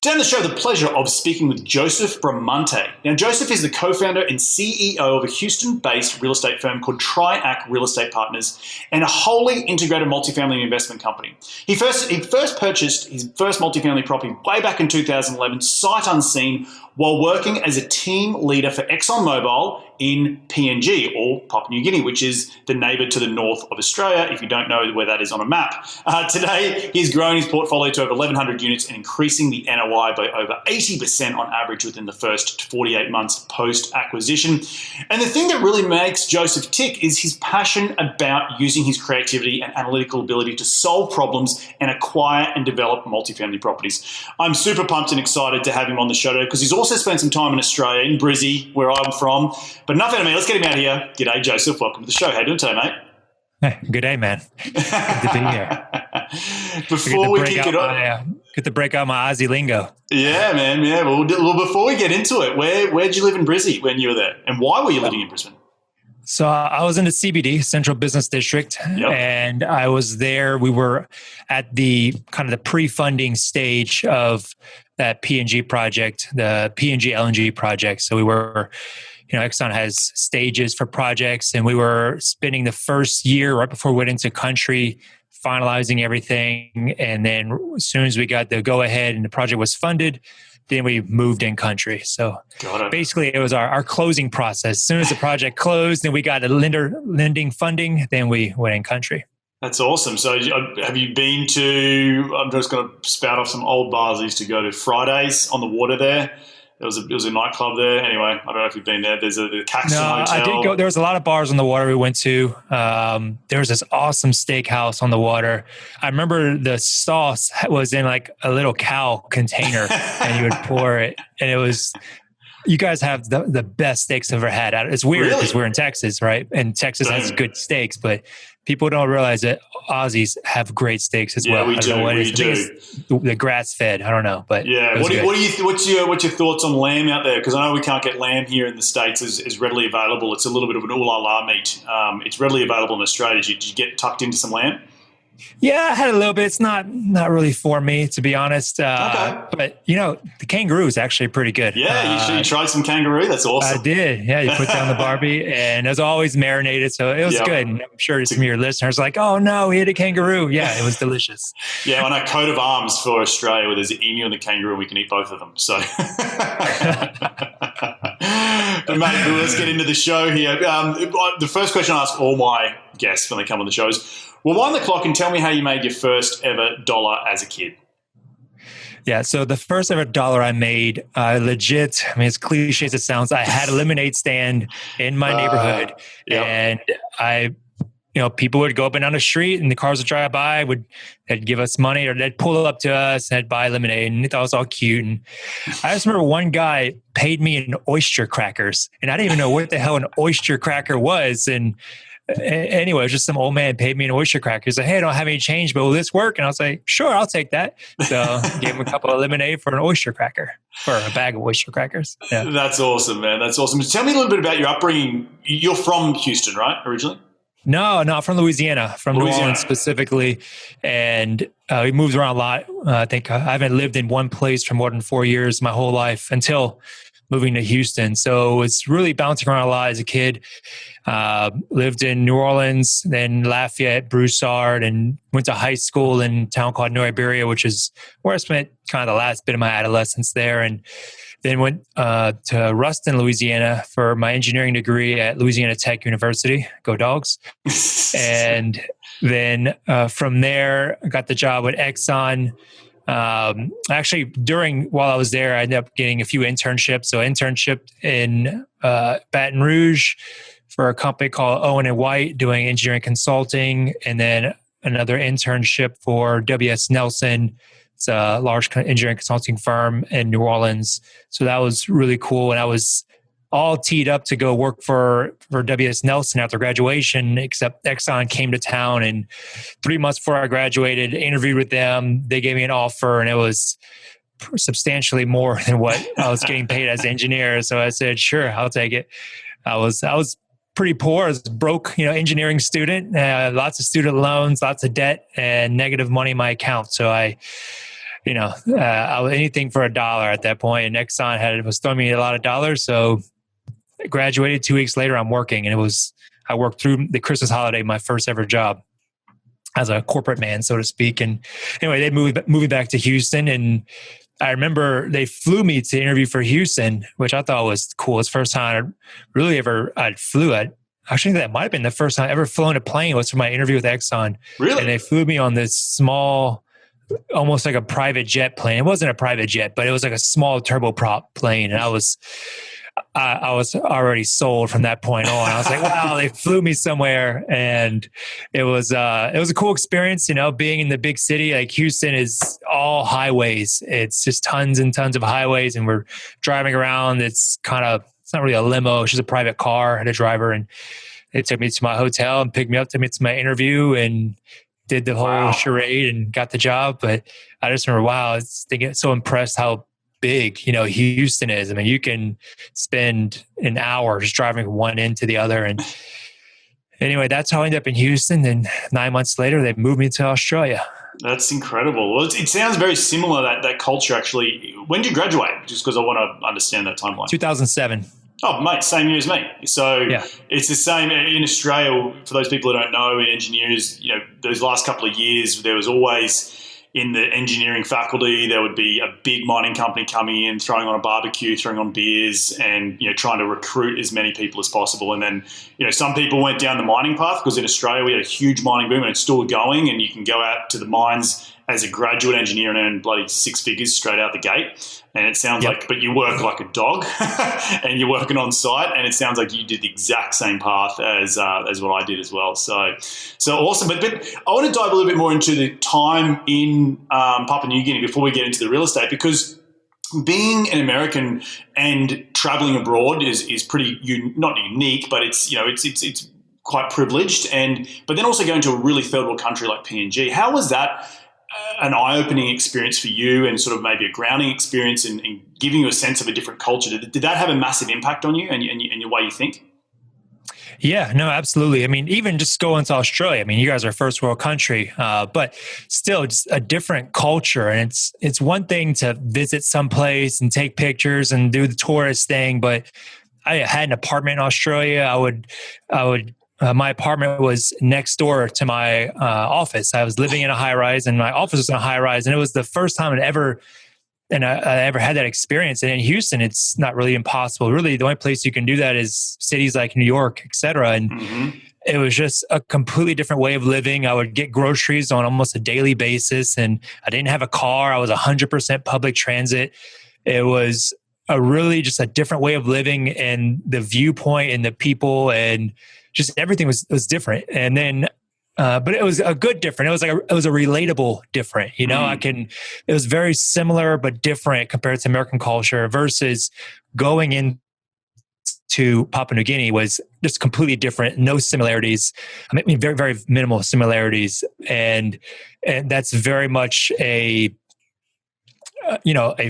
Today on the show, the pleasure of speaking with Joseph Bramante. Now, Joseph is the co-founder and CEO of a Houston-based real estate firm called Triac Real Estate Partners and a wholly integrated multifamily investment company. He first purchased his first multifamily property way back in 2011, sight unseen, while working as a team leader for ExxonMobil in PNG, or Papua New Guinea, which is the neighbour to the north of Australia, if you don't know where that is on a map. Today, he's grown his portfolio to over 1,100 units and increasing the NOI by over 80% on average within the first 48 months post-acquisition. And the thing that really makes Joseph tick is his passion about using his creativity and analytical ability to solve problems and acquire and develop multifamily properties. I'm super pumped and excited to have him on the show today because he's also spent some time in Australia, in Brizzy, where I'm from. But enough out of me. Let's get him out of here. G'day, Joseph. Welcome to the show. How you doing today, mate? Hey, good day, man. Good to be here. Before we kick it off, good to break out my Aussie lingo. Yeah, man. Yeah. Well, before we get into it, where'd you live in Brizzy when you were there, and why were you living in Brisbane? So I was in the CBD, Central Business District, and I was there. We were at the kind of the pre-funding stage of that PNG project, the PNG LNG project. So we were, Exxon has stages for projects, and we were spending the first year right before we went into country, finalizing everything. And then as soon as we got the go ahead and the project was funded, then we moved in country. So basically it was our closing process. As soon as the project closed, then we got the lending funding, then we went in country. That's awesome. So have you been to, I'm just going to spout off some old bars I used to go to, Fridays on the water there. There was a nightclub there. Anyway, I don't know if you've been there. There's the Caxton Hotel. I did go. There was a lot of bars on the water we went to. There was this awesome steakhouse on the water. I remember the sauce was in like a little cow container and you would pour it. And it was, you guys have the best steaks I've ever had. It's weird because we're in Texas, right? And Texas has good steaks, but people don't realize that Aussies have great steaks as well. We do. The grass fed. I don't know, but yeah. What's your thoughts on lamb out there? Because I know we can't get lamb here in the States as readily available. It's a little bit of an ooh la la meat. It's readily available in Australia. Did you get tucked into some lamb? Yeah, I had a little bit. It's not really for me, to be honest. Okay. But, the kangaroo is actually pretty good. Yeah, you tried some kangaroo? That's awesome. I did. Yeah, you put down the Barbie, and it was always marinated, so it was good. And I'm sure some of your listeners are like, oh, no, we ate a kangaroo. Yeah, it was delicious. Yeah, on our coat of arms for Australia, where there's the emu and the kangaroo, we can eat both of them. So, but mate, let's get into the show here. The first question I ask all my guests when they come on the show is, well, wind the clock and tell me how you made your first ever dollar as a kid. Yeah, so the first ever dollar I made, legit, I mean, as cliche as it sounds, I had a lemonade stand in my neighborhood. And people would go up and down the street and the cars would drive by, they'd give us money or they'd pull up to us and I'd buy lemonade and they thought it was all cute. And I just remember one guy paid me in oyster crackers and I didn't even know what the hell an oyster cracker was. And anyway, it was just some old man paid me an oyster cracker. He's like, hey, I don't have any change, but will this work? And I was like, sure, I'll take that. So gave him a couple of lemonade for an oyster cracker, for a bag of oyster crackers. Yeah. That's awesome, man. That's awesome. Tell me a little bit about your upbringing. You're from Houston, right, originally? No, from Louisiana, New Orleans specifically. And we moved around a lot. I think I haven't lived in one place for more than 4 years my whole life until moving to Houston. So it's really bouncing around a lot as a kid. Lived in New Orleans, then Lafayette, Broussard, and went to high school in a town called New Iberia, which is where I spent kind of the last bit of my adolescence there. And then went to Ruston, Louisiana for my engineering degree at Louisiana Tech University. Go Dogs. And then from there, I got the job with Exxon. Actually, while I was there, I ended up getting a few internships. So internship in Baton Rouge for a company called Owen and White doing engineering consulting. And then another internship for W.S. Nelson. It's a large engineering consulting firm in New Orleans. So that was really cool. And I was all teed up to go work for W.S. Nelson after graduation, except Exxon came to town. And 3 months before I graduated, interviewed with them. They gave me an offer and it was substantially more than what I was getting paid as an engineer. So I said, sure, I'll take it. I was pretty poor. I was broke, engineering student, lots of student loans, lots of debt and negative money in my account. So I anything for $1 at that point. And Exxon was throwing me a lot of dollars. So I graduated 2 weeks later. I'm working, and I worked through the Christmas holiday, my first ever job as a corporate man, so to speak. And anyway, they moved me back to Houston, and I remember they flew me to interview for Houston, which I thought was cool. It's the first time I'd flew. Actually, that might have been the first time I ever flown a plane was for my interview with Exxon. Really? And they flew me on this small, almost like a private jet plane. It wasn't a private jet, but it was like a small turboprop plane. And I was already sold from that point on. I was like, wow, they flew me somewhere. And it was a cool experience, being in the big city. Like Houston is all highways. It's just tons and tons of highways. And we're driving around. It's not really a limo. It's just a private car. I had a driver, and they took me to my hotel and picked me up, took me to my interview, and did the whole charade and got the job. But I just remember, wow, I get so impressed how big, Houston is. I mean, you can spend an hour just driving from one end to the other. And anyway, that's how I ended up in Houston. And 9 months later, they moved me to Australia. That's incredible. Well, it sounds very similar, that culture actually. When did you graduate? Just because I want to understand that timeline. 2007. Oh, mate, same year as me. So yeah. It's the same in Australia. For those people who don't know, engineers, those last couple of years, there was always in the engineering faculty, there would be a big mining company coming in, throwing on a barbecue, throwing on beers, and trying to recruit as many people as possible. And then some people went down the mining path, because in Australia we had a huge mining boom, and it's still going. And you can go out to the mines as a graduate engineer and earn bloody six figures straight out the gate. And it sounds like, but you work like a dog, and you're working on site. And it sounds like you did the exact same path as what I did as well. So awesome. But I want to dive a little bit more into the time in Papua New Guinea before we get into the real estate, because being an American and traveling abroad is pretty not unique, but it's quite privileged. But then also going to a really third world country like PNG. How was that an eye-opening experience for you, and sort of maybe a grounding experience in giving you a sense of a different culture? Did that have a massive impact on you and your way you think? Yeah, no, absolutely. I mean, even just going to Australia, I mean, you guys are a first world country, but still just a different culture. And it's one thing to visit someplace and take pictures and do the tourist thing, but I had an apartment in Australia. I would my apartment was next door to my office. I was living in a high rise, and my office was in a high rise. And it was the first time I ever had that experience. And in Houston, it's not really impossible. Really, the only place you can do that is cities like New York, et cetera. And it was just a completely different way of living. I would get groceries on almost a daily basis, and I didn't have a car. I was 100% public transit. It was just a different way of living, and the viewpoint and the people and just everything was different. And then, but it was a good different. It was a relatable different, it was very similar, but different compared to American culture, versus going into Papua New Guinea was just completely different. No similarities. I mean, very, very minimal similarities. And that's very much a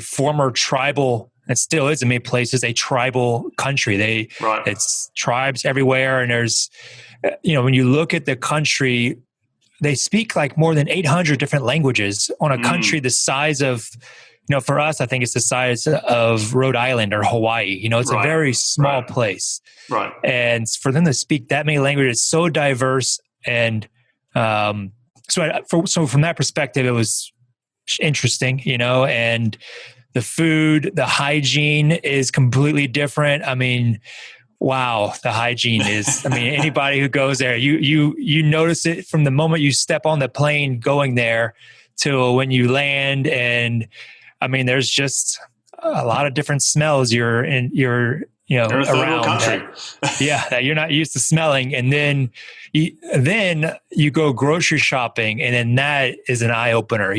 former tribal, it still is in many places, a tribal country. It's tribes everywhere. And there's, when you look at the country, they speak like more than 800 different languages on a country the size of, for us, I think it's the size of Rhode Island or Hawaii. It's a very small place. Right. And for them to speak that many languages, so diverse. And so from that perspective, it was interesting, and the food, the hygiene is completely different. I mean, wow, the hygiene is, anybody who goes there, you notice it from the moment you step on the plane going there till when you land. And there's just a lot of different smells you're around that you're not used to smelling. And then you go grocery shopping, and then that is an eye opener.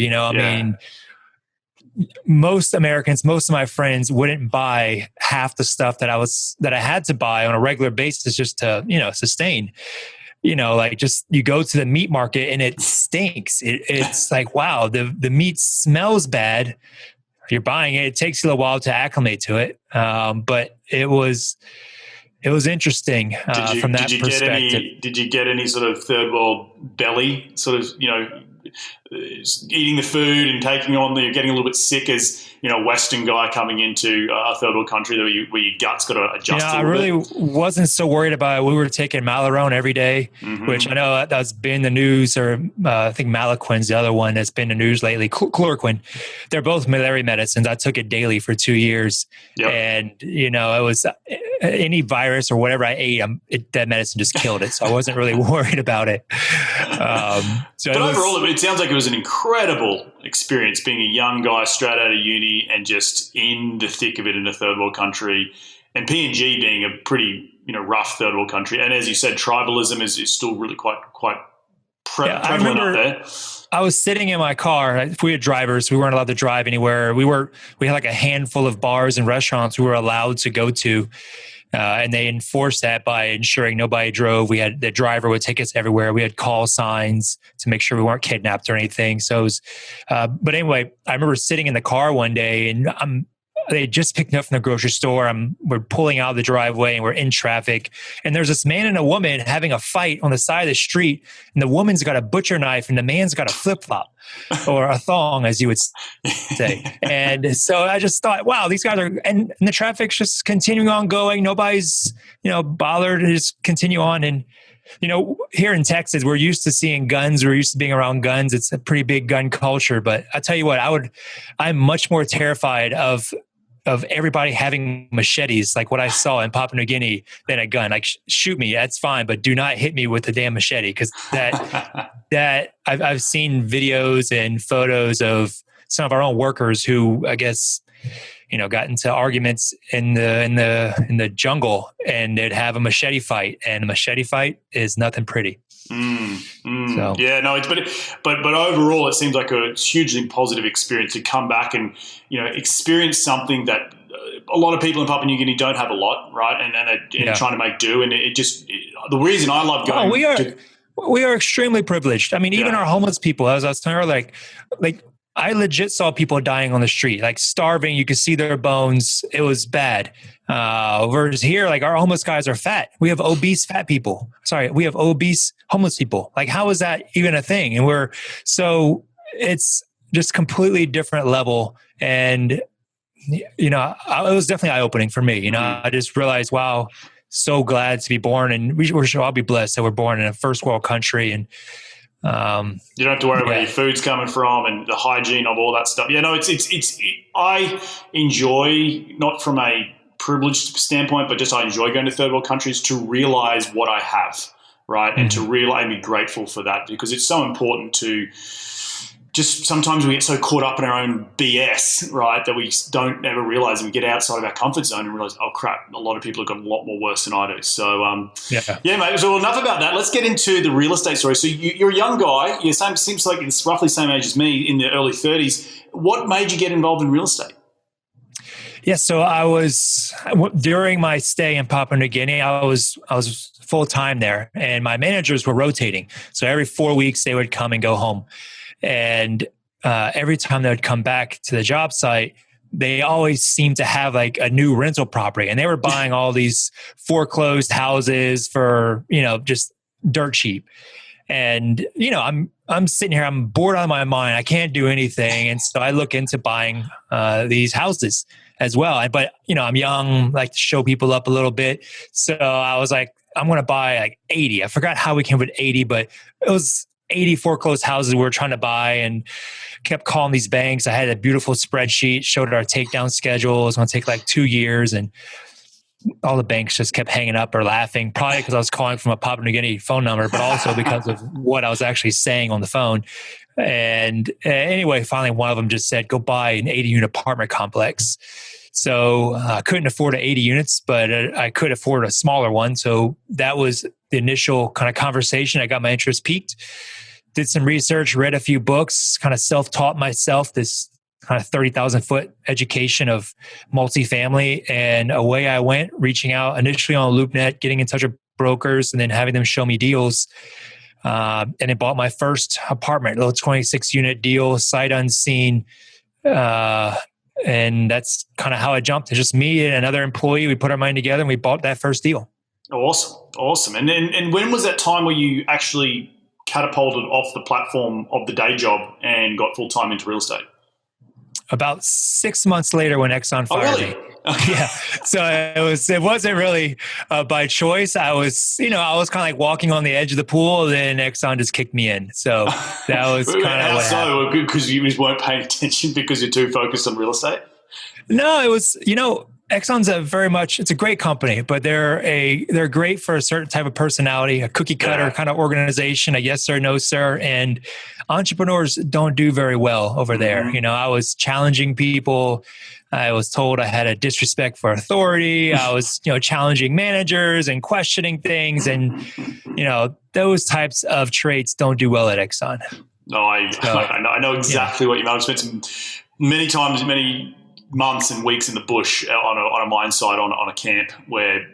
Most Americans, most of my friends wouldn't buy half the stuff that I had to buy on a regular basis just to, sustain. Like just you go to the meat market and it stinks. It's like, wow, the meat smells bad. You're buying it. It takes you a while to acclimate to it. But it was interesting from that perspective. Did you get any sort of third world belly sort of, eating the food and taking on getting a little bit sick as, a Western guy coming into a third world country where your gut's got to adjust a little bit? I really wasn't so worried about it. We were taking Malarone every day, which I know that's been in the news, or I think Malaquin's the other one that's been in the news lately. Chloroquine. They're both malaria medicines. I took it daily for 2 years. Yep. And, it was any virus or whatever I ate, that medicine just killed it. So I wasn't really worried about it. But overall, it sounds like it was an incredible experience being a young guy straight out of uni and just in the thick of it in a third world country, and PNG being a pretty rough third world country. And as you said, tribalism is still really quite prevalent up there. I was sitting in my car. If we had drivers, we weren't allowed to drive anywhere. We had like a handful of bars and restaurants we were allowed to go to. And they enforced that by ensuring nobody drove. The driver would take us everywhere. We had call signs to make sure we weren't kidnapped or anything. So it was, but anyway, I remember sitting in the car one day and they had just picked me up from the grocery store. We're pulling out of the driveway and we're in traffic. And there's this man and a woman having a fight on the side of the street. And the woman's got a butcher knife and the man's got a flip-flop or a thong, as you would say. And so I just thought, wow, these guys are, and the traffic's just continuing on going. Nobody's, bothered to just continue on. And, here in Texas, we're used to seeing guns. We're used to being around guns. It's a pretty big gun culture. But I tell you what, I'm much more terrified of everybody having machetes, like what I saw in Papua New Guinea, than a gun. Like, shoot me, that's fine, but do not hit me with the damn machete, because that I've seen videos and photos of some of our own workers who, I guess, got into arguments in the jungle, and they'd have a machete fight, and a machete fight is nothing pretty. So. Yeah, no, but overall, it seems like a hugely positive experience to come back and experience something that a lot of people in Papua New Guinea don't have a lot, right? And trying to make do. And the reason I love going, we are extremely privileged. I mean, even our homeless people, as I was telling her, like I legit saw people dying on the street, like starving. You could see their bones. It was bad. Whereas here, like, our homeless guys are fat. We have obese fat people. We have obese homeless people. Like, how is that even a thing? And it's just completely different level. And, it was definitely eye-opening for me. I just realized, wow, so glad to be born. And we should all be blessed that we're born in a first world country. And, you don't have to worry where your food's coming from and the hygiene of all that stuff. I enjoy, not from a privileged standpoint, but just I enjoy going to third world countries to realize what I have, right? And to realize and be grateful for that, because it's so important to just, sometimes we get so caught up in our own BS, right, that we don't ever realize, and we get outside of our comfort zone and realize, oh crap, a lot of people have got a lot more worse than I do. So, mate. So enough about that. Let's get into the real estate story. So you're a young guy. Seems like it's roughly the same age as me, in the early 30s. What made you get involved in real estate? Yeah, so during my stay in Papua New Guinea, I was full time there, and my managers were rotating. So every 4 weeks they would come and go home. And every time they would come back to the job site, they always seemed to have like a new rental property, and they were buying all these foreclosed houses for, just dirt cheap. And, I'm sitting here, I'm bored out of my mind. I can't do anything. And so I look into buying these houses as well. But, I'm young, like to show people up a little bit. So I was like, I'm going to buy like 80. I forgot how we came up with 80, but it was 80 foreclosed houses we were trying to buy, and kept calling these banks. I had a beautiful spreadsheet, showed our takedown schedule. It was going to take like 2 years, and all the banks just kept hanging up or laughing, probably because I was calling from a Papua New Guinea phone number, but also because of what I was actually saying on the phone. And anyway, finally, one of them just said, go buy an 80-unit apartment complex. So I couldn't afford 80 units, but I could afford a smaller one. So that was the initial kind of conversation. I got my interest piqued, did some research, read a few books, kind of self-taught myself this kind of 30,000 foot education of multifamily. And away I went, reaching out initially on LoopNet, getting in touch with brokers, and then having them show me deals. And I bought my first apartment, a little 26 unit deal, sight unseen. And that's kind of how I jumped. It's just me and another employee. We put our money together and we bought that first deal. Awesome. And when was that time where you actually catapulted off the platform of the day job and got full-time into real estate? About 6 months later when Exxon fired me. Yeah. So it wasn't really by choice. I was kind of like walking on the edge of the pool, then Exxon just kicked me in. So that was kind of what happened. Because you just weren't paying attention because you're too focused on real estate? No, it was, Exxon's it's a great company, but they're great for a certain type of personality, a cookie cutter kind of organization, a yes sir, no sir. And entrepreneurs don't do very well over there. I was challenging people. I was told I had a disrespect for authority. I was, challenging managers and questioning things. And, those types of traits don't do well at Exxon. No, I know exactly what you mean. I've spent many months and weeks in the bush on a mine site, on a camp where,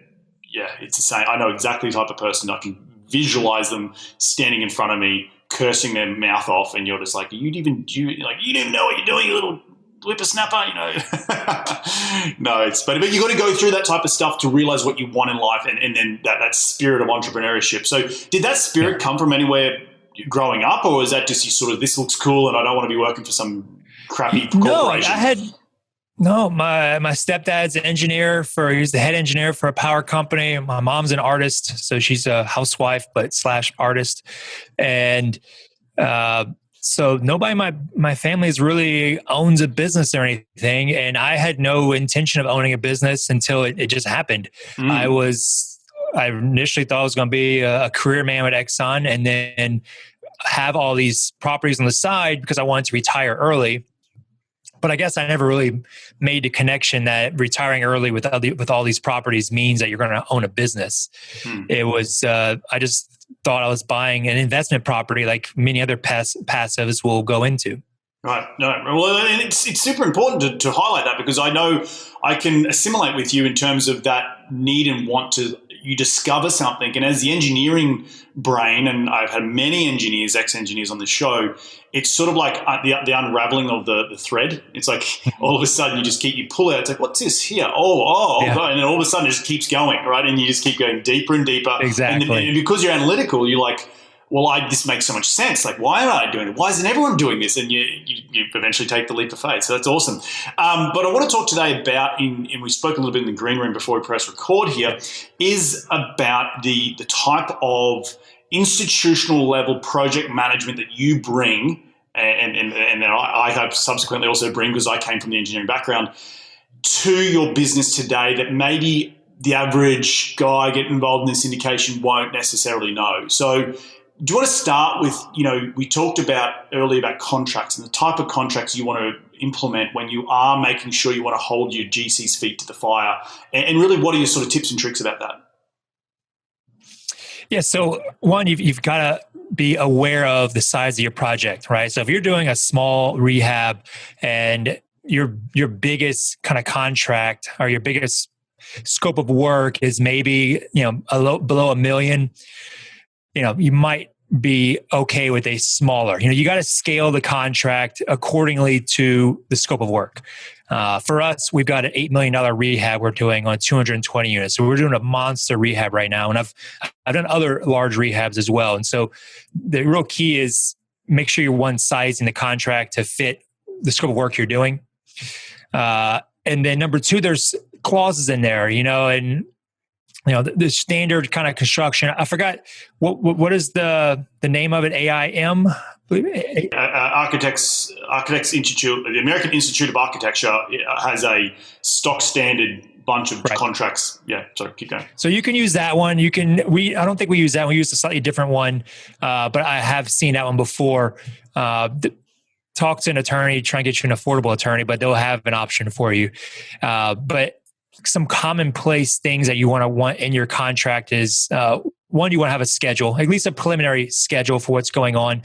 it's the same. I know exactly the type of person. I can visualize them standing in front of me, cursing their mouth off, and you're just like, you didn't even know what you're doing, you little whippersnapper, No, but you got to go through that type of stuff to realize what you want in life, and then that spirit of entrepreneurship. So did that spirit come from anywhere growing up, or is that just you sort of, this looks cool and I don't want to be working for some crappy corporation? No, my stepdad's an engineer he's the head engineer for a power company. My mom's an artist, so she's a housewife, but / artist. And, so nobody in my family really owns a business or anything. And I had no intention of owning a business until it just happened. I initially thought I was going to be a career man at Exxon and then have all these properties on the side because I wanted to retire early. But I guess I never really made the connection that retiring early with all these properties means that you're going to own a business. It was, I just thought I was buying an investment property like many other passives will go into. Right. No. Well, and it's super important to highlight that, because I know I can assimilate with you in terms of that need and want to, you discover something. And as the engineering brain, and I've had many engineers, ex-engineers on the show, it's sort of like the unraveling of the thread. It's like all of a sudden you pull out, it's like, what's this here? God. And then all of a sudden it just keeps going, right? And you just keep going deeper and deeper. Exactly. And because you're analytical, you're like, well, this makes so much sense. Like, why am I doing it? Why isn't everyone doing this? And you eventually take the leap of faith. So that's awesome. But I want to talk today about, and we spoke a little bit in the green room before we press record here, is about the type of institutional level project management that you bring, and I hope subsequently also bring, because I came from the engineering background, to your business today that maybe the average guy getting involved in this syndication won't necessarily know. So do you want to start with, we talked earlier about contracts and the type of contracts you want to implement when you are making sure you want to hold your GC's feet to the fire, and really what are your sort of tips and tricks about that? Yeah. So one, you've got to be aware of the size of your project, right? So if you're doing a small rehab and your biggest kind of contract or your biggest scope of work is maybe, below $1 million, you might be okay with a smaller, you got to scale the contract accordingly to the scope of work. For us, we've got an $8 million rehab we're doing on 220 units. So we're doing a monster rehab right now. And I've done other large rehabs as well. And so the real key is make sure you're sizing the contract to fit the scope of work you're doing. And then number two, there's clauses in there, and the standard kind of construction. I forgot what is the name of it? AIM, Architects Institute, the American Institute of Architecture has a stock standard bunch of contracts. Yeah, sorry, keep going. So you can use that one. I don't think we use that one. We use a slightly different one, but I have seen that one before. Talk to an attorney, try and get you an affordable attorney, but they'll have an option for you. But some commonplace things that you want in your contract is, one, you want to have a schedule, at least a preliminary schedule for what's going on.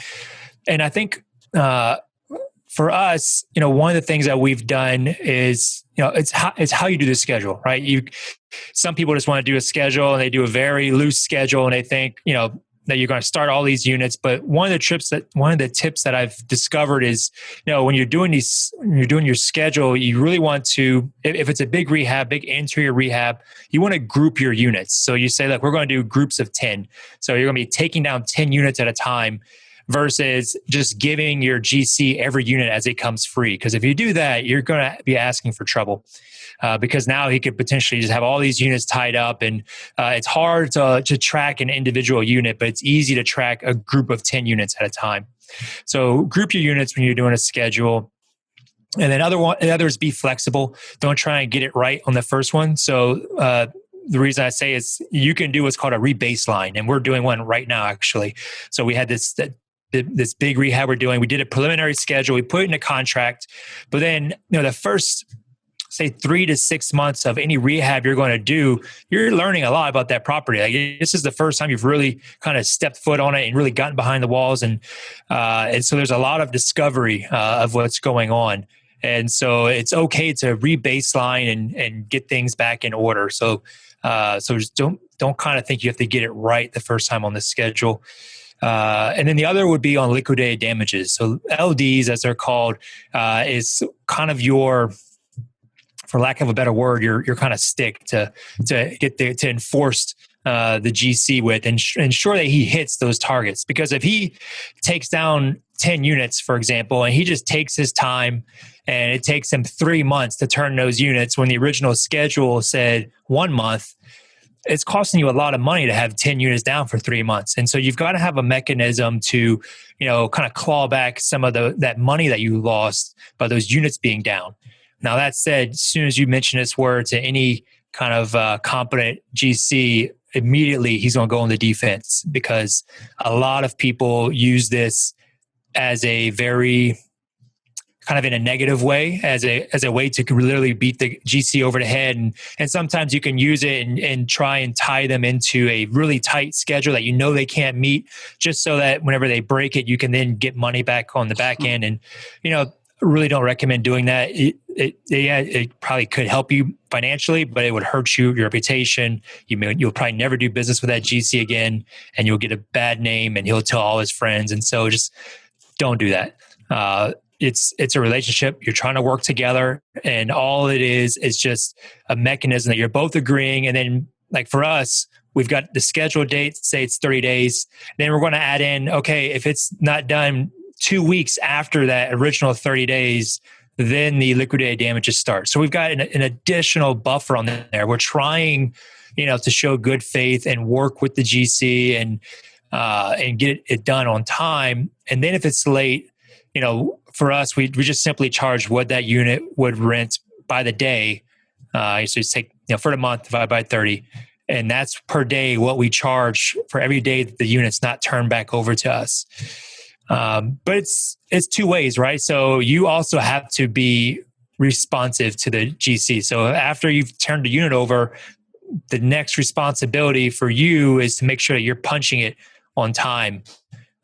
And I think for us, one of the things that we've done is, it's how you do the schedule, right? Some people just want to do a schedule and they do a very loose schedule and they think, that you're going to start all these units. But one of the tips that I've discovered is, when you're doing your schedule, you really want to, if it's a big rehab, big interior rehab, you want to group your units. So you say, look, we're going to do groups of 10. So you're going to be taking down 10 units at a time versus just giving your GC every unit as it comes free. Because if you do that, you're going to be asking for trouble. Because now he could potentially just have all these units tied up, and it's hard to track an individual unit, but it's easy to track a group of 10 units at a time. So group your units when you're doing a schedule. And then others, be flexible. Don't try and get it right on the first one. So the reason I say is you can do what's called a rebaseline, and we're doing one right now, actually. So we had this big rehab we're doing. We did a preliminary schedule. We put it in a contract, but then the first, say, 3 to 6 months of any rehab you're going to do, you're learning a lot about that property. Like, this is the first time you've really kind of stepped foot on it and really gotten behind the walls. And so there's a lot of discovery of what's going on. And so it's okay to re-baseline and get things back in order. So just don't kind of think you have to get it right the first time on the schedule. And then the other would be on liquidated damages. So LDs, as they're called, is kind of your, for lack of a better word, your kind of stick to enforce the GC with and ensure that he hits those targets. Because if he takes down 10 units, for example, and he just takes his time and it takes him 3 months to turn those units when the original schedule said 1 month, it's costing you a lot of money to have 10 units down for 3 months. And so you've got to have a mechanism to, kind of claw back some of that money that you lost by those units being down. Now, that said, as soon as you mention this word to any kind of competent GC, immediately he's going to go on the defense, because a lot of people use this as a very kind of in a negative way, as a way to literally beat the GC over the head. And sometimes you can use it and try and tie them into a really tight schedule that they can't meet, just so that whenever they break it, you can then get money back on the back end. And, really don't recommend doing that. It probably could help you financially, but it would hurt your reputation. You'll probably never do business with that GC again, and you'll get a bad name, and he'll tell all his friends. And so just don't do that. It's a relationship. You're trying to work together, and all it is just a mechanism that you're both agreeing. And then, like for us, we've got the scheduled date, say it's 30 days. Then we're going to add in, okay, if it's not done 2 weeks after that original 30 days, then the liquidated damages start. So we've got an additional buffer on there. We're trying, to show good faith and work with the GC and get it done on time. And then if it's late, for us, we just simply charge what that unit would rent by the day. So you take, for the month, divide by 30. And that's per day what we charge for every day that the unit's not turned back over to us. But it's two ways, right? So you also have to be responsive to the GC. So after you've turned the unit over, the next responsibility for you is to make sure that you're punching it on time.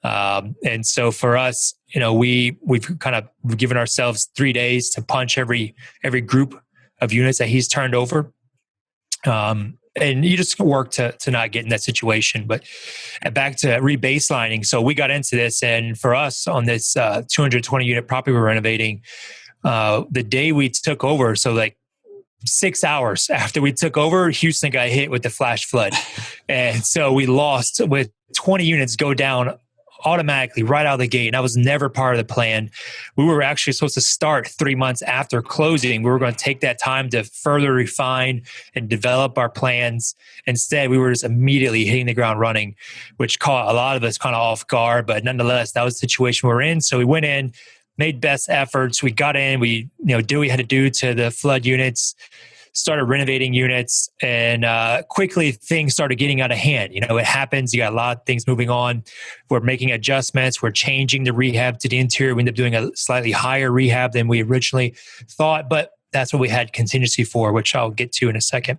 And so for us, we've kind of given ourselves 3 days to punch every group of units that he's turned over. And you just work to not get in that situation. But back to rebaselining. So we got into this, and for us on this 220 unit property we're renovating, the day we took over, so like 6 hours after we took over, Houston got hit with the flash flood. And so we lost with 20 units go down automatically right out of the gate. And that was never part of the plan. We were actually supposed to start 3 months after closing. We were going to take that time to further refine and develop our plans. Instead, we were just immediately hitting the ground running, which caught a lot of us kind of off guard. But nonetheless, that was the situation we were in. So we went in, made best efforts. We got in, we did what we had to do to the flood units, started renovating units, and quickly things started getting out of hand. It happens. You got a lot of things moving on. We're making adjustments. We're changing the rehab to the interior. We ended up doing a slightly higher rehab than we originally thought, but that's what we had contingency for, which I'll get to in a second.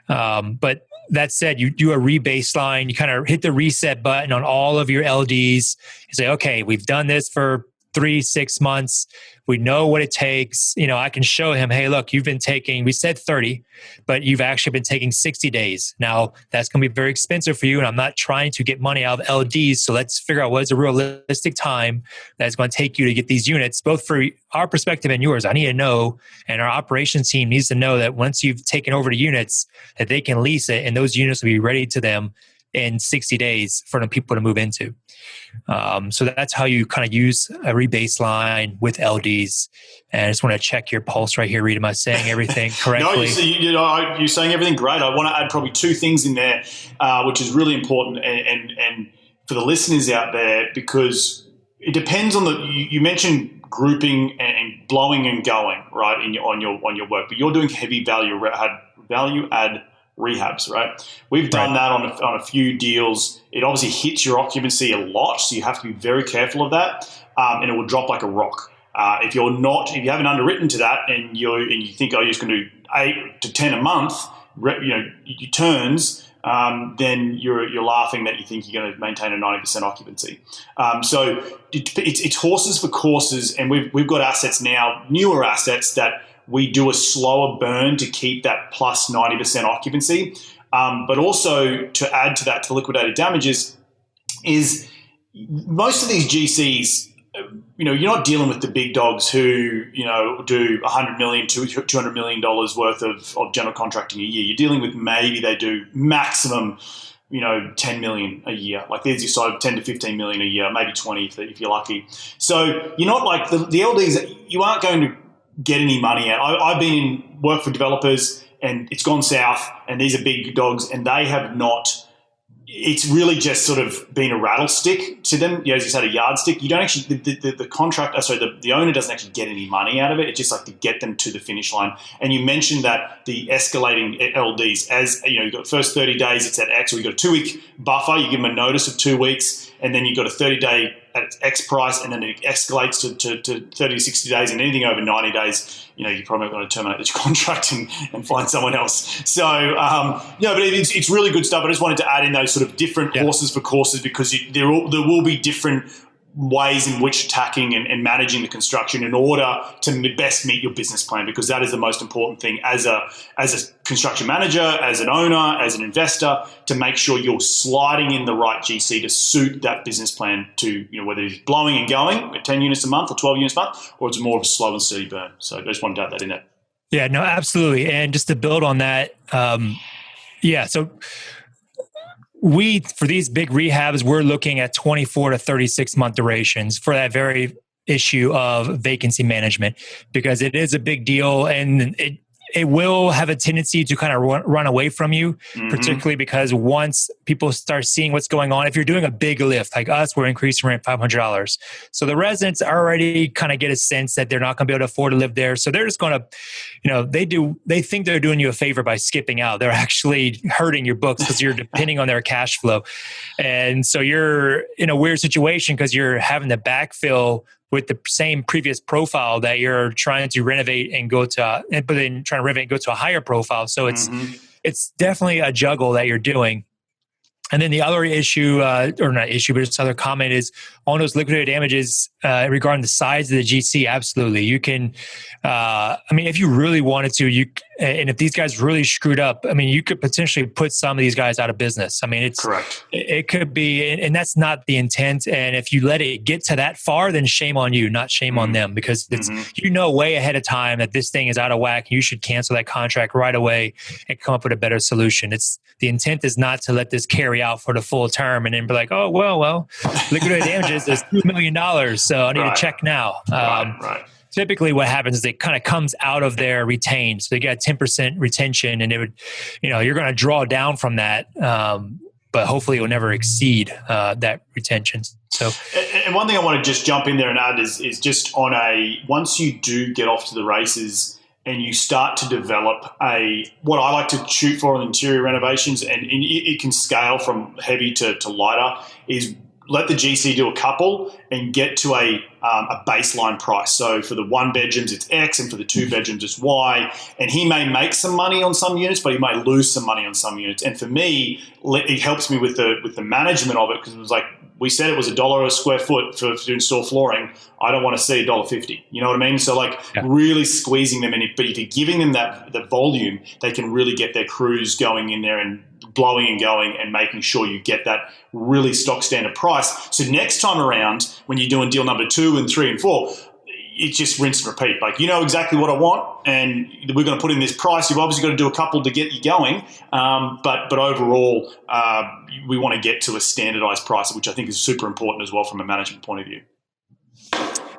But that said, you do a rebaseline. You kind of hit the reset button on all of your LDs. You say, okay, we've done this for 3-6 months. We know what it takes. I can show him, hey, look, you've been taking, we said 30, but you've actually been taking 60 days. Now, that's going to be very expensive for you. And I'm not trying to get money out of LDs. So let's figure out what is a realistic time that's going to take you to get these units, both for our perspective and yours. I need to know, and our operations team needs to know that once you've taken over the units, that they can lease it and those units will be ready to them in 60 days for the people to move into. So that's how you kind of use a rebaseline with LDs. And I just want to check your pulse right here, Reed. Am I saying everything correctly? No, you're saying everything great. I want to add probably two things in there, which is really important and for the listeners out there, because it depends on you mentioned grouping and blowing and going, right, on your work, but you're doing heavy value add rehabs, right? We've done that on a few deals. It obviously hits your occupancy a lot, so you have to be very careful of that, and it will drop like a rock. If you haven't underwritten to that, and you think, you're just going to do 8 to 10 a month, your turns, then you're laughing that you think you're going to maintain a 90% occupancy. So it's horses for courses, and we've got assets now, newer assets that we do a slower burn to keep that plus 90% occupancy. But also to add to that, to liquidated damages, is most of these GCs, you're not dealing with the big dogs who, do $100 million to $200 million worth of general contracting a year. You're dealing with maybe they do maximum, 10 million a year. Like there's your side 10 to 15 million a year, maybe 20 if you're lucky. So you're not like the LDs, you aren't going to get any money out. I've been in work for developers and it's gone south, and these are big dogs, and they have not. It's really just sort of been a rattlestick to them. As you said, a yardstick. You don't actually, the contractor, the owner doesn't actually get any money out of it. It's just like to get them to the finish line. And you mentioned that the escalating LDs, as you've got the first 30 days, it's at X, or you've got a 2-week buffer, you give them a notice of 2 weeks, and then you've got a 30-day at X price, and then it escalates to 30 to 60 days, and anything over 90 days, you're probably going to terminate this contract and find someone else. So, but it's really good stuff. I just wanted to add in those sort of different horses for courses, because there will be different ways in which attacking and managing the construction in order to best meet your business plan, because that is the most important thing as a construction manager, as an owner, as an investor, to make sure you're sliding in the right GC to suit that business plan to, whether it's blowing and going at 10 units a month or 12 units a month, or it's more of a slow and steady burn. So I just wanted to add that in there. Yeah, no, absolutely. And just to build on that, so for these big rehabs, we're looking at 24 to 36 month durations for that very issue of vacancy management, because it is a big deal, and it will have a tendency to kind of run away from you, particularly because once people start seeing what's going on, if you're doing a big lift like us, we're increasing rent $500. So the residents already kind of get a sense that they're not going to be able to afford to live there. So they're just going to, they think they're doing you a favor by skipping out. They're actually hurting your books because you're depending on their cash flow. And so you're in a weird situation because you're having to backfill with the same previous profile that you're trying to renovate and go to, but then trying to renovate and go to a higher profile. So it's definitely a juggle that you're doing. And then the other issue, or not issue, but just other comment is on those liquidated damages regarding the size of the GC. Absolutely. You can, if you really wanted to, and if these guys really screwed up, you could potentially put some of these guys out of business. It's correct. It could be, and that's not the intent. And if you let it get to that far, then shame on you, not shame on them, because it's, way ahead of time that this thing is out of whack. You should cancel that contract right away and come up with a better solution. The intent is not to let this carry out for the full term and then be like, oh, well, liquidated damages is $2 million. So I need to check now. Right. Typically what happens is it kind of comes out of their retained. So they get 10% retention, and it would, you're going to draw down from that. But hopefully it will never exceed that retention. So, and one thing I want to just jump in there and add is just on once you do get off to the races and you start to develop what I like to shoot for in interior renovations, and it can scale from heavy to lighter, is let the GC do a couple and get to a baseline price. So for the 1 bedrooms, it's X, and for the 2 bedrooms, it's Y. And he may make some money on some units, but he might lose some money on some units. And for me, it helps me with the management of it, because it was like, we said it was $1 a square foot to install flooring. I don't want to see $1.50. You know what I mean? So really squeezing them in. But if you're giving them the volume, they can really get their crews going in there and blowing and going and making sure you get that really stock standard price. So next time around, when you're doing deal number 2 and 3 and 4, it's just rinse and repeat. Like, you know exactly what I want, and we're going to put in this price. You've obviously got to do a couple to get you going, but overall, we want to get to a standardized price, which I think is super important as well from a management point of view.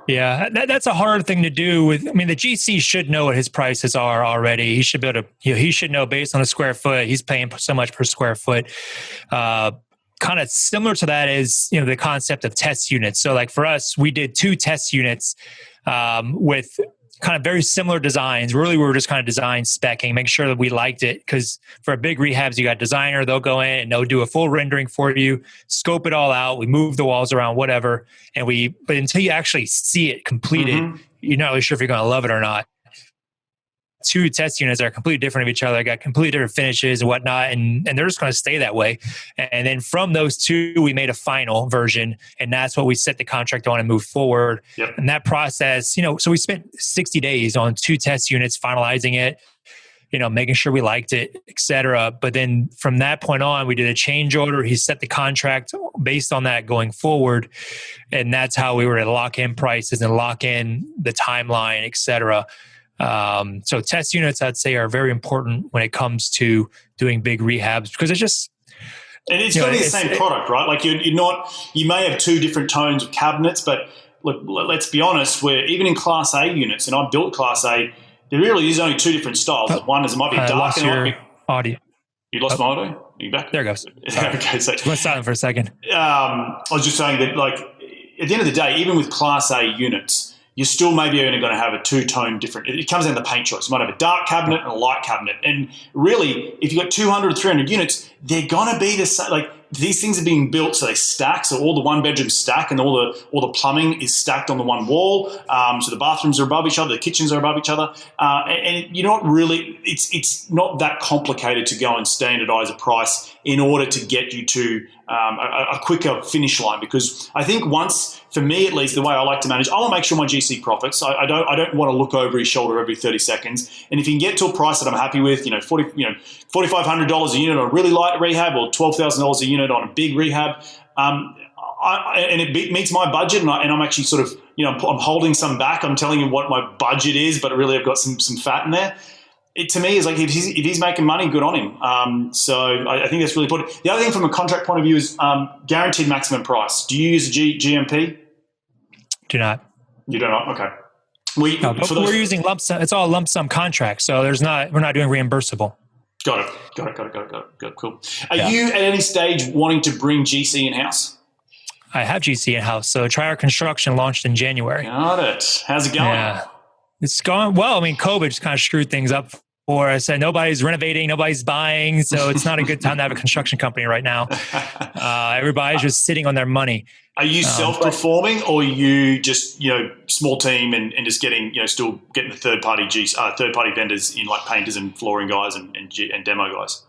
Yeah, that's a hard thing to do. The GC should know what his prices are already. He should be able to, he should know based on a square foot, he's paying so much per square foot. Kind of similar to that is, the concept of test units. So like for us, we did 2 test units with kind of very similar designs. Really, we were just kind of design specking, make sure that we liked it. Because for big rehabs, you got designer, they'll go in and they'll do a full rendering for you, scope it all out. We move the walls around, whatever. But until you actually see it completed, you're not really sure if you're going to love it or not. 2 test units are completely different of each other, got completely different finishes and whatnot, and they're just going to stay that way. And then from those 2, we made a final version, and that's what we set the contract on and moved forward. Yep. And that process, so we spent 60 days on 2 test units, finalizing it, making sure we liked it, et cetera. But then from that point on, we did a change order. He set the contract based on that going forward. And that's how we were to lock in prices and lock in the timeline, et cetera. So test units, I'd say, are very important when it comes to doing big rehabs, because it's just... And it's going to be the same product, right? Like you may have 2 different tones of cabinets, but look, let's be honest, even in Class A units, and I built Class A, there really is only 2 different styles. One is, it might be dark and your audio. You lost my audio? Are you back? There it goes. Okay, so went silent for a second. I was just saying that, at the end of the day, even with Class A units, you're still maybe only going to have a 2-tone different. It comes down to the paint choice. You might have a dark cabinet and a light cabinet. And really, if you've got 200 or 300 units, they're going to be the same. These things are being built so they stack. So all the 1-bedrooms stack, and all the plumbing is stacked on the one wall. So the bathrooms are above each other, the kitchens are above each other. And you're not really, it's not that complicated to go and standardize a price in order to get you to a quicker finish line. Because I think for me at least, the way I like to manage, I want to make sure my GC profits. I don't want to look over his shoulder every 30 seconds. And if you can get to a price that I'm happy with, $4,500 a unit on a really light rehab, or $12,000 a unit on a big rehab, and it meets my budget, and I'm actually sort of, I'm holding some back. I'm telling you what my budget is, but really I've got some fat in there. It, to me, is like, if he's making money, good on him. So I think that's really important. The other thing from a contract point of view is guaranteed maximum price. Do you use a GMP? Do not. You do not? Okay. We're using lump sum. It's all lump sum contracts, so we're not doing reimbursable. Got it. Cool. Are you at any stage wanting to bring GC in-house? I have GC in-house. So Triarch Construction launched in January. Got it. How's it going? Yeah. It's going well. COVID just kind of screwed things up for us. And nobody's renovating, nobody's buying. So it's not a good time to have a construction company right now. Everybody's just sitting on their money. Are you self-performing, or are you just, small team and just getting, still getting the third-party vendors in, like painters and flooring guys and demo guys?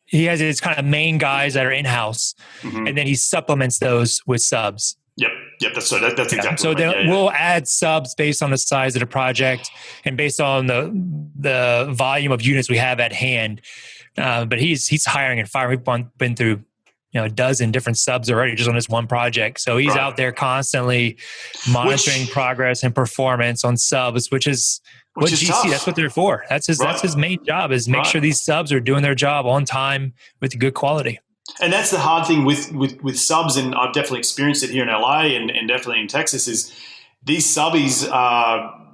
He has his kind of main guys that are in-house, and then he supplements those with subs. Yep. That's exactly. So we'll add subs based on the size of the project and based on the volume of units we have at hand. But he's hiring and firing. We've been through a dozen different subs already just on this one project. So he's out there constantly monitoring progress and performance on subs, which is GC. Tough. That's what they're for. That's his main job, is make sure these subs are doing their job on time with good quality. And that's the hard thing with subs, and I've definitely experienced it here in LA and definitely in Texas, is these subbies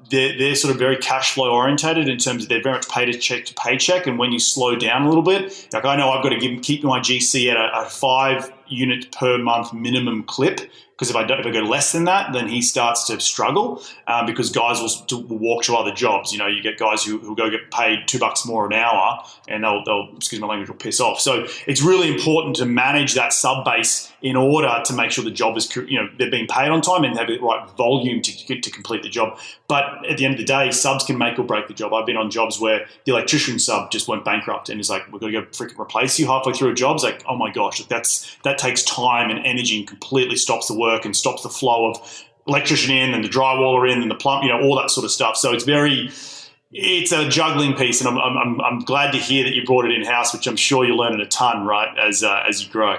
they're sort of very cash flow orientated in terms of they're very much paycheck to paycheck. And when you slow down a little bit, like I know I've got to keep my GC at a 5 unit per month minimum clip. Because if I go less than that, then he starts to struggle because guys will walk to other jobs. You know, you get guys who go get paid $2 more an hour, and they'll excuse my language, will piss off. So it's really important to manage that sub base in order to make sure the job is, you know, they're being paid on time and have the right volume to complete the job. But at the end of the day, subs can make or break the job. I've been on jobs where the electrician sub just went bankrupt and it's like, we've got to go freaking replace you halfway through a job. It's like, oh my gosh, that takes time and energy and completely stops the work and stops the flow of electrician in and the drywaller in and the plumb, you know, all that sort of stuff. So it's a juggling piece, and I'm glad to hear that you brought it in house, which I'm sure you're learning a ton, right, as you grow.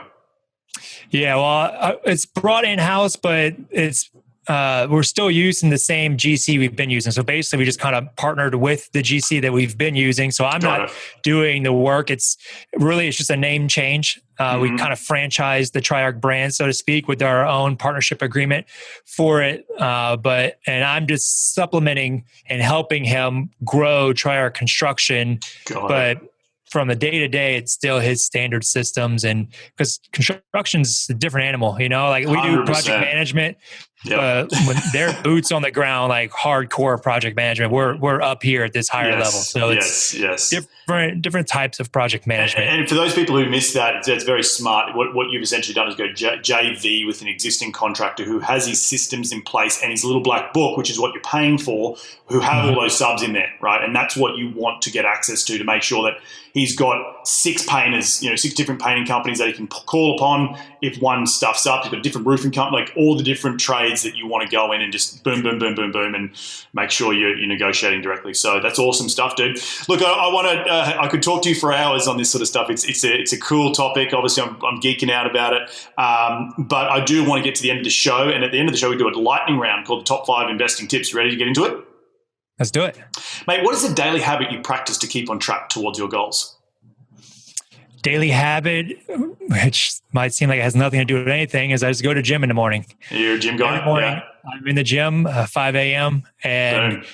Yeah, well, it's brought in house, but it's we're still using the same GC we've been using. So basically, we just kind of partnered with the GC that we've been using. So I'm not doing the work. It's just a name change. We kind of franchised the Triarch brand, so to speak, with our own partnership agreement for it. And I'm just supplementing and helping him grow Triarch Construction. But from the day to day, it's still his standard systems, and because construction's a different animal, you know, like we do 100%. Project management. Yep. When they're boots on the ground, like hardcore project management, we're up here at this higher level. So it's different types of project management. And for those people who missed that, it's very smart. What you've essentially done is go JV with an existing contractor who has his systems in place and his little black book, which is what you're paying for, who have all those subs in there, right? And that's what you want to get access to make sure that he's got 6 painters, 6 different painting companies that he can call upon if one stuffs up. He's got a different roofing company, like all the different trades that you want to go in and just boom, boom, boom, boom, boom, and make sure you're negotiating directly. So that's awesome stuff, dude. Look, I could talk to you for hours on this sort of stuff. It's a cool topic. Obviously, I'm geeking out about it. But I do want to get to the end of the show. And at the end of the show, we do a lightning round called the Top 5 Investing Tips. You ready to get into it? Let's do it. Mate, what is the daily habit you practice to keep on track towards your goals? Daily habit, which might seem like it has nothing to do with anything, is I just go to gym in the morning. You're a gym guy? Every morning, yeah. I'm in the gym, 5 a.m. and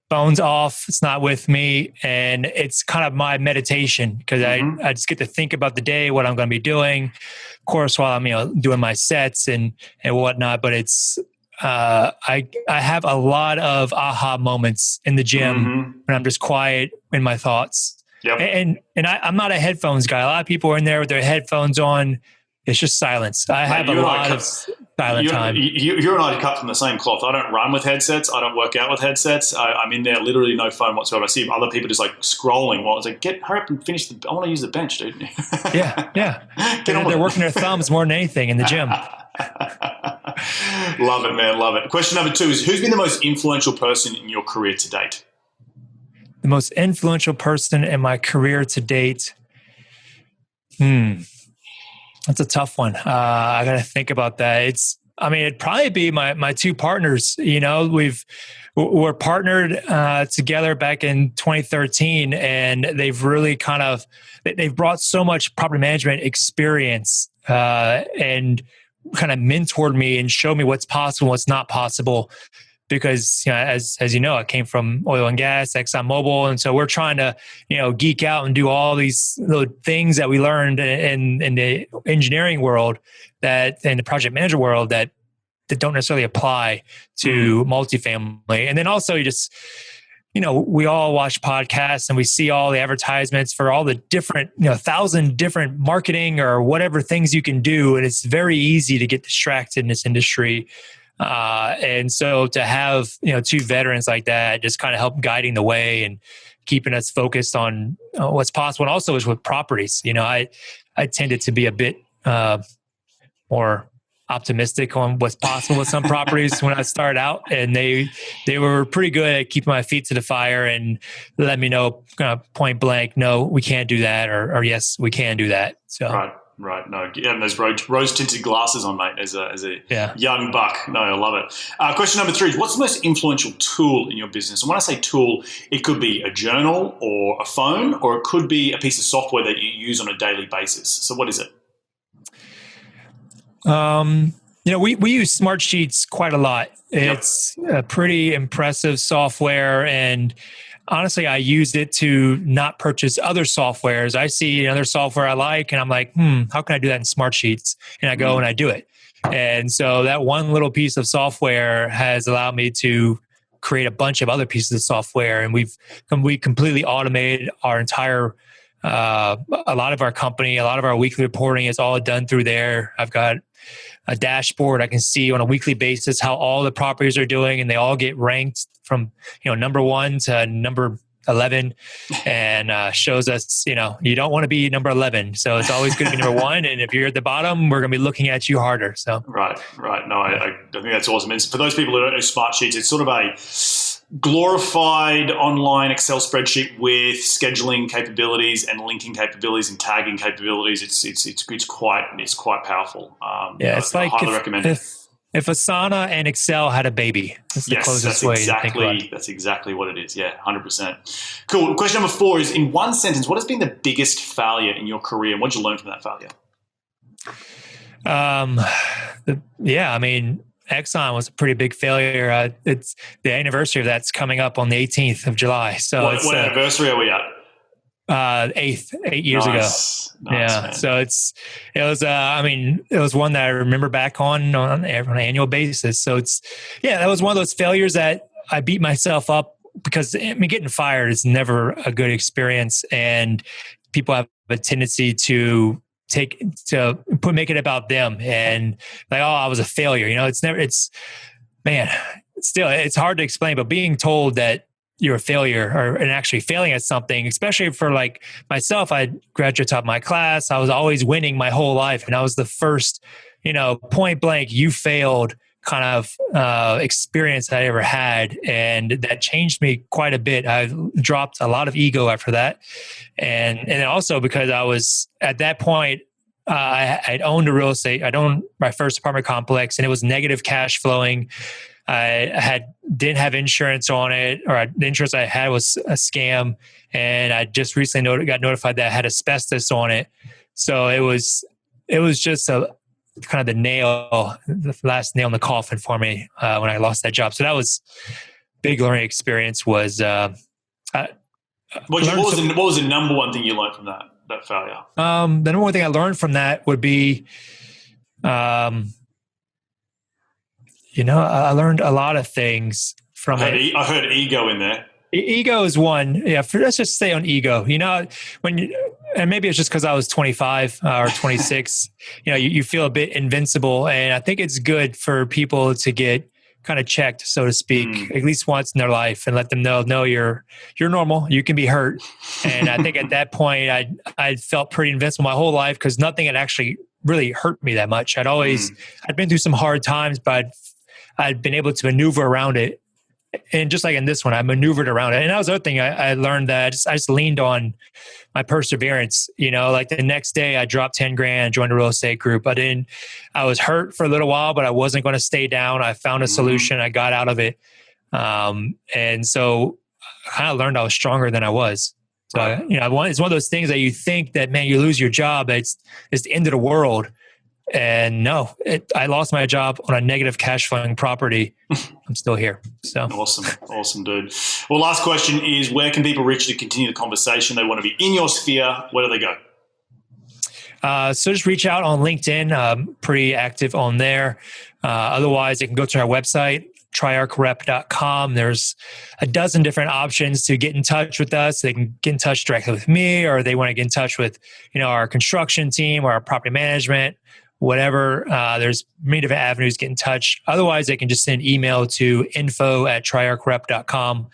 phone's off. It's not with me. And it's kind of my meditation because I just get to think about the day, what I'm going to be doing. Of course, while I'm doing my sets and whatnot. But it's I have a lot of aha moments in the gym when I'm just quiet in my thoughts. Yep. And I'm not a headphones guy. A lot of people are in there with their headphones on. It's just silence. I have a lot of silent time. You and I are cut from the same cloth. I don't run with headsets. I don't work out with headsets. I'm in there, literally no phone whatsoever. I see other people just like scrolling while it's like, hurry up and finish. I want to use the bench, dude. Yeah. They're working their thumbs more than anything in the gym. Love it, man. Love it. Question number 2 is, who's been the most influential person in your career to date? The most influential person in my career to date. That's a tough one. I got to think about that. It'd probably be my 2 partners. We're partnered together back in 2013, and they've really they've brought so much property management experience and kind of mentored me and showed me what's possible, what's not possible. Because as you know, I came from oil and gas, ExxonMobil, and so we're trying to geek out and do all these little things that we learned in the engineering world, that in the project manager world that don't necessarily apply to multifamily. And then also we all watch podcasts and we see all the advertisements for all the different 1,000 different marketing or whatever things you can do, and it's very easy to get distracted in this industry. And so to have, 2 veterans like that just kind of help guiding the way and keeping us focused on what's possible. And also is with properties, I tended to be a bit more optimistic on what's possible with some properties when I started out, and they were pretty good at keeping my feet to the fire and let me know point blank, no, we can't do that, or yes, we can do that. So. Right. No, and those rose tinted glasses on, mate, as a young buck. No, I love it. Question number 3 is, what's the most influential tool in your business? And when I say tool, it could be a journal or a phone, or it could be a piece of software that you use on a daily basis. So what is it? We use Smartsheets quite a lot. It's a pretty impressive software, and honestly, I used it to not purchase other softwares. I see another software I like, and I'm like, how can I do that in Smartsheets? And I go and I do it. And so that one little piece of software has allowed me to create a bunch of other pieces of software. And we completely automated our entire, a lot of our company, a lot of our weekly reporting is all done through there. I've got a dashboard. I can see on a weekly basis how all the properties are doing, and they all get ranked from, number 1 to number 11, and shows us, you don't want to be number 11. So it's always good to be number 1. And if you're at the bottom, we're going to be looking at you harder. So Right. No, I think that's awesome. And for those people who don't know Smartsheets, it's sort of a glorified online Excel spreadsheet with scheduling capabilities and linking capabilities and tagging capabilities. It's quite powerful. It's I like highly recommend it. If Asana and Excel had a baby, that's the closest way to think about it. That's exactly what it is. Yeah, 100%. Cool. Question number 4 is, in one sentence, what has been the biggest failure in your career, and what did you learn from that failure? Exxon was a pretty big failure. It's the anniversary of that's coming up on the 18th of July. So what anniversary are we at? 8 years ago. Nice, yeah. Man. So it was one that I remember back on an annual basis. So that was one of those failures that I beat myself up because getting fired is never a good experience, and people have a tendency to make it about them and like, oh, I was a failure. It's hard to explain, but being told that you're a failure and actually failing at something, especially for like myself, I graduated top of my class. I was always winning my whole life. And I was the first, point blank, you failed kind of experience I ever had. And that changed me quite a bit. I dropped a lot of ego after that. And also because I was at that point, I'd owned a real estate. I'd owned my first apartment complex, and it was negative cash flowing. I didn't have insurance on it, or the insurance I had was a scam. And I just recently got notified that I had asbestos on it. So it was just a kind of the last nail in the coffin for me when I lost that job. So that was big learning experience. What was the number one thing you learned from that failure? The number one thing I learned from that would be, I learned a lot of things from it. I heard ego in there. Ego is one. Yeah, let's just stay on ego. And maybe it's just because I was 25 or 26. You feel a bit invincible, and I think it's good for people to get kind of checked, so to speak, at least once in their life, and let them know, no, you're normal. You can be hurt. And I think at that point, I felt pretty invincible my whole life because nothing had actually really hurt me that much. I'd been through some hard times, but I'd been able to maneuver around it. And just like in this one, I maneuvered around it. And that was the other thing I learned, that I just leaned on my perseverance. Like the next day I dropped 10 grand, joined a real estate group. I was hurt for a little while, but I wasn't going to stay down. I found a solution. I got out of it. And so I kind of learned I was stronger than I was. So, it's one of those things that you think that, man, you lose your job, it's the end of the world. And no, I lost my job on a negative cash flowing property. I'm still here. So awesome, dude. Well, last question is, where can people reach you to continue the conversation? They want to be in your sphere. Where do they go? So just reach out on LinkedIn. Pretty active on there. Otherwise, they can go to our website, triarchrep.com. There's a dozen different options to get in touch with us. They can get in touch directly with me, or they want to get in touch with, our construction team or our property management, whatever. There's many different avenues to get in touch. Otherwise, they can just send email to info@triarchrep.com,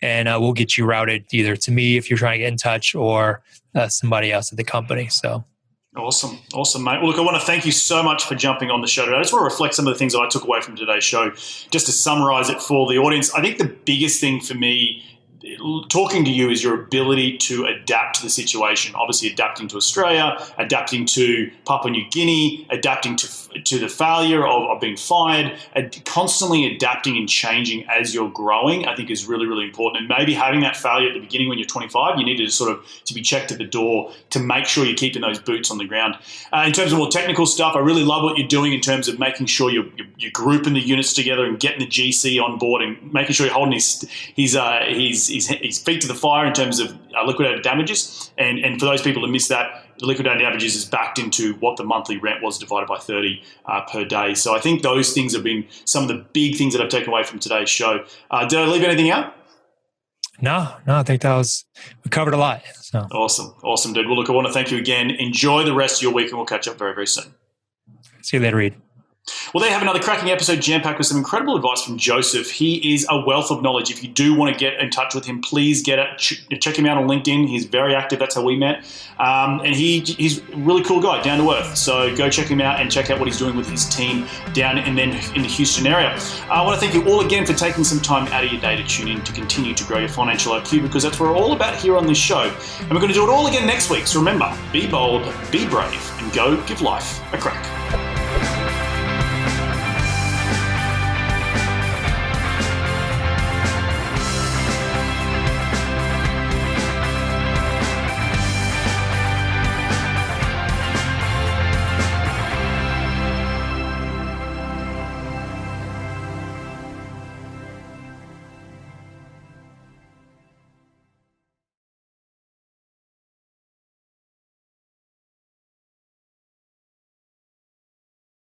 and we'll get you routed either to me if you're trying to get in touch, or somebody else at the company. So. Awesome, mate. Well, look, I want to thank you so much for jumping on the show today. I just want to reflect some of the things that I took away from today's show, just to summarize it for the audience. I think the biggest thing for me talking to you is your ability to adapt to the situation. Obviously, adapting to Australia, adapting to Papua New Guinea, adapting to the failure of being fired, constantly adapting and changing as you're growing, I think is really, really important. And maybe having that failure at the beginning when you're 25, you need to be checked at the door to make sure you're keeping those boots on the ground. In terms of more technical stuff, I really love what you're doing in terms of making sure you're grouping the units together and getting the GC on board and making sure you're holding his his feet to the fire in terms of liquidated damages. And for those people who missed that, the liquidated damages is backed into what the monthly rent was divided by 30 per day. So I think those things have been some of the big things that I've taken away from today's show. Did I leave anything out? No, I think we covered a lot. So Awesome, dude. Well, look, I want to thank you again. Enjoy the rest of your week, and we'll catch up very, very soon. See you later, Reed. Well, there you have another cracking episode jam-packed with some incredible advice from Joseph. He is a wealth of knowledge. If you do want to get in touch with him, please check him out on LinkedIn. He's very active. That's how we met. And he's a really cool guy, down to earth. So go check him out and check out what he's doing with his team down in the Houston area. I want to thank you all again for taking some time out of your day to tune in to continue to grow your financial IQ, because that's what we're all about here on this show. And we're going to do it all again next week. So remember, be bold, be brave, and go give life a crack.